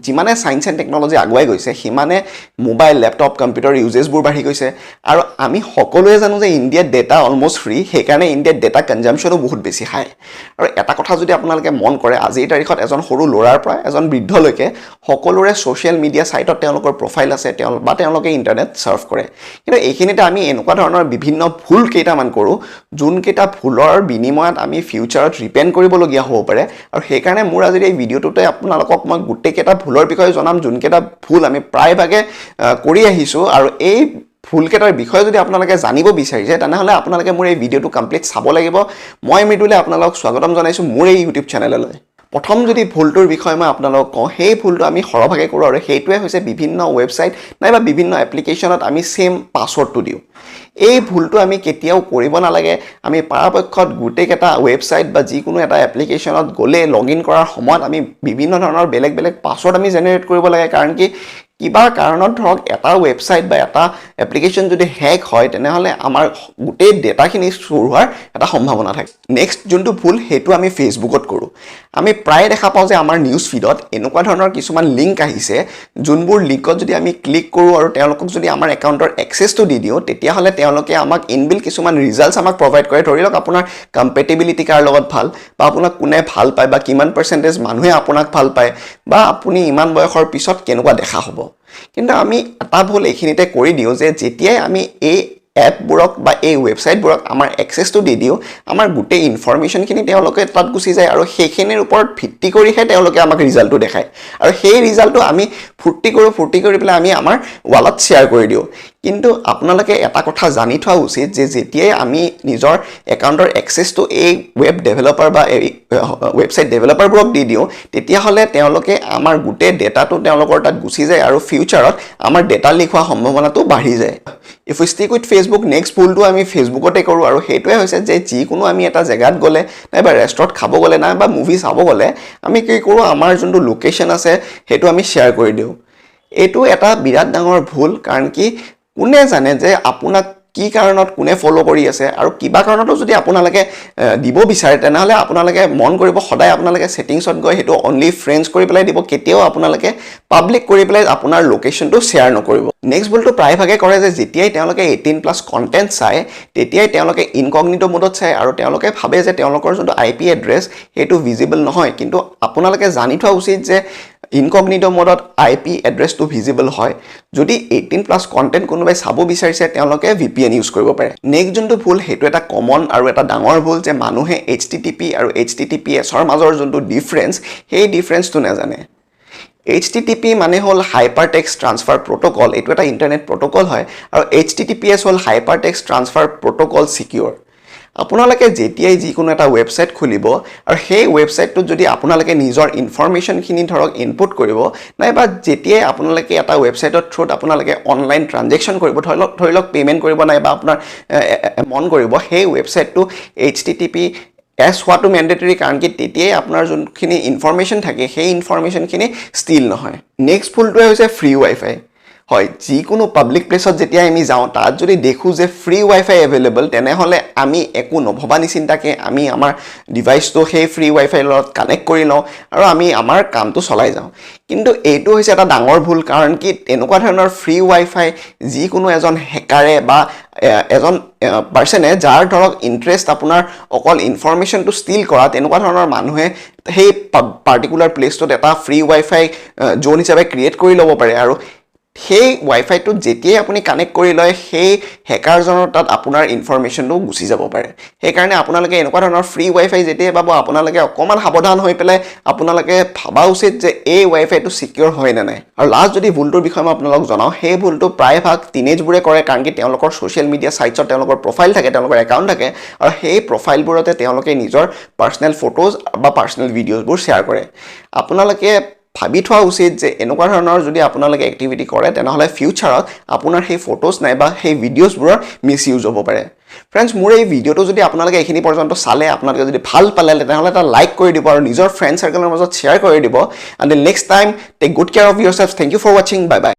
যিমানে science and technology আগুৱাই গৈছে সিমানে মোবাইল ল্যাপটপ কম্পিউটাৰ ইউজেছবোৰ বাঢ়ি গৈছে আৰু আমি সকলোৱে জানো যে ইণ্ডিয়াত ডেটা অলমোষ্ট ফ্ৰী সেইকাৰণে ইণ্ডিয়াত ডেটা কনজাম্পশ্যনো বহুত বেছি হাই আৰু এটা কথা যদি আপোনালোকে মন কৰে আজিৰ তাৰিখত এজন সৰু ল'ৰাৰ পৰা এজন বৃদ্ধলৈকে সকলোৰে ছ'চিয়েল মিডিয়া সাইটত তেওঁলোকৰ প্ৰফাইল আছে বা তেওঁলোকে ইণ্টাৰনেট সাৰ্ভ কৰে কিন্তু এইখিনিতে আমি এনেকুৱা ধৰণৰ বিভিন্ন ভুল কেইটামান কৰোঁ যোনকেইটা ভুলৰ বিনিময়ত আমি ফিউচাৰত ৰিপেণ্ট কৰিবলগীয়া হ'ব পাৰে আৰু সেইকাৰণে মোৰ আজিৰ এই ভিডিঅ'টোতে আপোনালোকক মই গোটেইকেইটা ভুলৰ বিষয়ে জনাম যোনকেইটা ভুল আমি প্ৰায়ভাগে কৰি আহিছোঁ আৰু এই ভুলকেইটাৰ বিষয়ে যদি আপোনালোকে জানিব বিচাৰিছে তেনেহ'লে আপোনালোকে মোৰ এই ভিডিঅ'টো কমপ্লিট চাব লাগিব মই মৃদুলে আপোনালোকক স্বাগতম জনাইছোঁ মোৰ এই ইউটিউব চেনেললৈ প্ৰথম যদি ভুলটোৰ বিষয়ে মই আপোনালোকক কওঁ সেই ভুলটো আমি সৰহভাগে কৰোঁ আৰু সেইটোৱে হৈছে বিভিন্ন ৱেবছাইট নাইবা বিভিন্ন এপ্লিকেশ্যনত আমি সেম পাছৱৰ্ডটো দিওঁ এই ভুলটো আমি কেতিয়াও কৰিব নালাগে আমি পৰাপক্ষত গোটেইকেইটা ৱেবছাইট বা যিকোনো এটা এপ্লিকেশ্যনত গ'লে লগইন কৰাৰ সময়ত আমি বিভিন্ন ধৰণৰ বেলেগ বেলেগ পাছৱৰ্ড আমি জেনেৰেট কৰিব লাগে কাৰণ কি কিবা কাৰণত ধৰক এটা ৱেবছাইট বা এটা এপ্লিকেশ্যন যদি হেক হয় তেনেহ'লে আমাৰ গোটেই ডেটাখিনি চুৰ হোৱাৰ এটা সম্ভাৱনা থাকে নেক্সট যোনটো ভুল সেইটো আমি ফেচবুকত কৰোঁ আমি প্ৰায় দেখা পাওঁ যে আমাৰ নিউজ ফিডত এনেকুৱা ধৰণৰ কিছুমান লিংক আহিছে যোনবোৰ লিংকত যদি আমি ক্লিক কৰোঁ আৰু তেওঁলোকক যদি আমাৰ একাউণ্টৰ এক্সেছটো দি দিওঁ তেতিয়াহ'লে তেওঁলোকে আমাক ইনবিল্ট কিছুমান ৰিজাল্টছ আমাক প্ৰভাইড কৰে ধৰি লওক আপোনাৰ কম্পেটিবিলিটি কাৰ লগত ভাল বা আপোনাক কোনে ভাল পায় বা কিমান পাৰ্চেণ্টেজ মানুহে আপোনাক ভাল পায় বা আপুনি ইমান বয়সৰ পিছত কেনেকুৱা দেখা হ'ব কিন্তু আমি এটা ভুল এইখিনিতে কৰি দিওঁ যে যেতিয়াই আমি এই এপবোৰক বা এই ৱেবছাইটবোৰক আমাৰ এক্সেছটো দি দিওঁ আমাৰ গোটেই ইনফৰমেশ্যনখিনি তেওঁলোকে তাত গুচি যায় আৰু সেইখিনিৰ ওপৰত ভিত্তি কৰিহে তেওঁলোকে আমাক ৰিজাল্টটো দেখায় আৰু সেই ৰিজাল্টটো আমি ফূৰ্তি কৰি পেলাই আমি আমাৰ ৱালত শ্বেয়াৰ কৰি দিওঁ কিন্তু আপোনালোকে এটা কথা জানি থোৱা উচিত যে যেতিয়াই আমি নিজৰ একাউণ্টৰ এক্সেছটো এই ৱেব ডেভেলপাৰ বা এই ৱেবছাইট ডেভেলপাৰবোৰক দি দিওঁ তেতিয়াহ'লে তেওঁলোকে আমাৰ গোটেই ডেটাটো তেওঁলোকৰ তাত গুচি যায় আৰু ফিউচাৰত আমাৰ ডেটা লিক হোৱাৰ সম্ভাৱনাটো বাঢ়ি যায় if we stick with Facebook next ভুলটো আমি ফেচবুকতে কৰোঁ আৰু সেইটোৱে হৈছে যে যিকোনো আমি এটা জেগাত গ'লে নাইবা ৰেষ্টুৰেণ্টত খাব গ'লে নাইবা মুভি চাব গ'লে আমি কি কৰোঁ আমাৰ যোনটো লোকেশ্যন আছে সেইটো আমি শ্বেয়াৰ কৰি দিওঁ এইটো এটা বিৰাট ডাঙৰ ভুল কাৰণ কি কোনে জানে যে আপোনাক কি কাৰণত কোনে ফলো কৰি আছে আৰু কিবা কাৰণতো যদি আপোনালোকে দিব বিচাৰে তেনেহ'লে আপোনালোকে মন কৰিব সদায় আপোনালোকে ছেটিংছত গৈ সেইটো অনলি ফ্ৰেণ্ডছ কৰি পেলাই দিব কেতিয়াও আপোনালোকে পাব্লিক কৰি পেলাই আপোনাৰ লোকেশ্যনটো শ্বেয়াৰ নকৰিব নেক্সট ভুলটো প্ৰায়ভাগে কৰে যে যেতিয়াই তেওঁলোকে 18+ কণ্টেণ্ট চায় তেতিয়াই তেওঁলোকে ইনকগনিটো মোডত চায় আৰু তেওঁলোকে ভাবে যে তেওঁলোকৰ যোনটো IP এড্ৰেছ সেইটো ভিজিবল নহয় কিন্তু আপোনালোকে জানি থোৱা উচিত যে ইনকগনিটো মোডত IP এড্ৰেছটো ভিজিবল হয় যদি 18+ কণ্টেণ্ট কোনোবাই চাব বিচাৰিছে তেওঁলোকে VPN ইউজ কৰিব পাৰে নেক্সট যোনটো ভুল সেইটো এটা কমন আৰু এটা ডাঙৰ ভুল যে মানুহে HTTP আৰু HTTPSৰ মাজৰ যোনটো ডিফাৰেন্স সেই ডিফাৰেন্সটো নাজানে HTTP মানে হ'ল হাইপাৰ টেক্সট ট্ৰান্সফাৰ প্ৰট'কল এইটো এটা ইণ্টাৰনেট প্ৰট'কল হয় আৰু HTTPS হ'ল হাইপাৰ টেক্সট ট্ৰান্সফাৰ প্ৰট'কল সিকিউৰ আপোনালোকে যেতিয়াই যিকোনো এটা ৱেবছাইট খুলিব আৰু সেই ৱেবছাইটটোত যদি আপোনালোকে নিজৰ ইনফৰমেশ্যনখিনি ধৰক ইনপুট কৰিব নাইবা যেতিয়াই আপোনালোকে এটা ৱেবছাইটৰ থ্ৰুত আপোনালোকে অনলাইন ট্ৰানজেকশ্যন কৰিব ধৰি লওক পে'মেণ্ট কৰিব নাইবা আপোনাৰ মন কৰিব সেই ৱেবছাইটটো HTTPS হোৱাটো মেণ্ডেটৰী কাৰণ কি তেতিয়াই আপোনাৰ যোনখিনি ইনফৰমেশ্যন থাকে সেই ইনফৰমেশ্যনখিনি ষ্টিল নহয় নেক্সট ভুলটোৱে হৈছে ফ্ৰী ৱাইফাই হয় যিকোনো পাব্লিক প্লেছত যেতিয়া আমি যাওঁ তাত যদি দেখোঁ যে ফ্ৰী ৱাইফাই এভেইলেবল তেনেহ'লে আমি একো নভবা নিচিন্তাকৈ আমি আমাৰ ডিভাইচটো সেই ফ্ৰী ৱাইফাইৰ লগত কানেক্ট কৰি লওঁ আৰু আমি আমাৰ কামটো চলাই যাওঁ কিন্তু এইটো হৈছে এটা ডাঙৰ ভুল কাৰণ কি এনেকুৱা ধৰণৰ ফ্ৰী ৱাইফাই যিকোনো এজন হেকাৰে বা এজন পাৰ্চনে যাৰ ধৰক ইণ্টাৰেষ্ট আপোনাৰ অকল ইনফৰমেশ্যনটো ষ্টিল কৰা তেনেকুৱা ধৰণৰ মানুহে সেই পাৰ্টিকুলাৰ প্লেচটোত এটা ফ্ৰী ৱাইফাই জ'ন হিচাপে ক্ৰিয়েট কৰি ল'ব পাৰে আৰু সেই ৱাইফাইটোত যেতিয়াই আপুনি কানেক্ট কৰি লয় সেই হেকাৰজনৰ তাত আপোনাৰ ইনফৰমেশ্যনটো গুচি যাব পাৰে সেইকাৰণে আপোনালোকে এনেকুৱা ধৰণৰ ফ্ৰী ৱাইফাই যেতিয়াই পাব আপোনালোকে অকণমান সাৱধান হৈ পেলাই আপোনালোকে ভাবা উচিত যে এই ৱাইফাইটো চিকিউৰ হয় নে নাই আৰু লাষ্ট যদি ভুলটোৰ বিষয়ে মই আপোনালোকক জনাওঁ সেই ভুলটো প্ৰায়ভাগ টিনেজবোৰে কৰে কাৰণ কি তেওঁলোকৰ ছ'চিয়েল মিডিয়া ছাইটছত তেওঁলোকৰ প্ৰফাইল থাকে তেওঁলোকৰ একাউণ্ট থাকে আৰু সেই প্ৰফাইলবোৰতে তেওঁলোকে নিজৰ পাৰ্চনেল ফটোজ বা পাৰ্চনেল ভিডিঅ'জবোৰ শ্বেয়াৰ কৰে আপোনালোকে ভাবি থোৱা উচিত যে এনেকুৱা ধৰণৰ যদি আপোনালোকে এক্টিভিটি কৰে তেনেহ'লে ফিউচাৰত আপোনাৰ সেই ফটোজ নাইবা সেই ভিডিঅ'জবোৰৰ মিছ ইউজ হ'ব পাৰে ফ্ৰেণ্ডছ মোৰ এই ভিডিঅ'টো যদি আপোনালোকে এইখিনি পৰ্যন্ত চালে আপোনালোকে যদি ভাল পালে তেনেহ'লে এটা লাইক কৰি দিব আৰু নিজৰ ফ্ৰেণ্ড চাৰ্কেলৰ মাজত শ্বেয়াৰ কৰি দিব and next time take good care of yourself thank you for ৱাচিং বাই বাই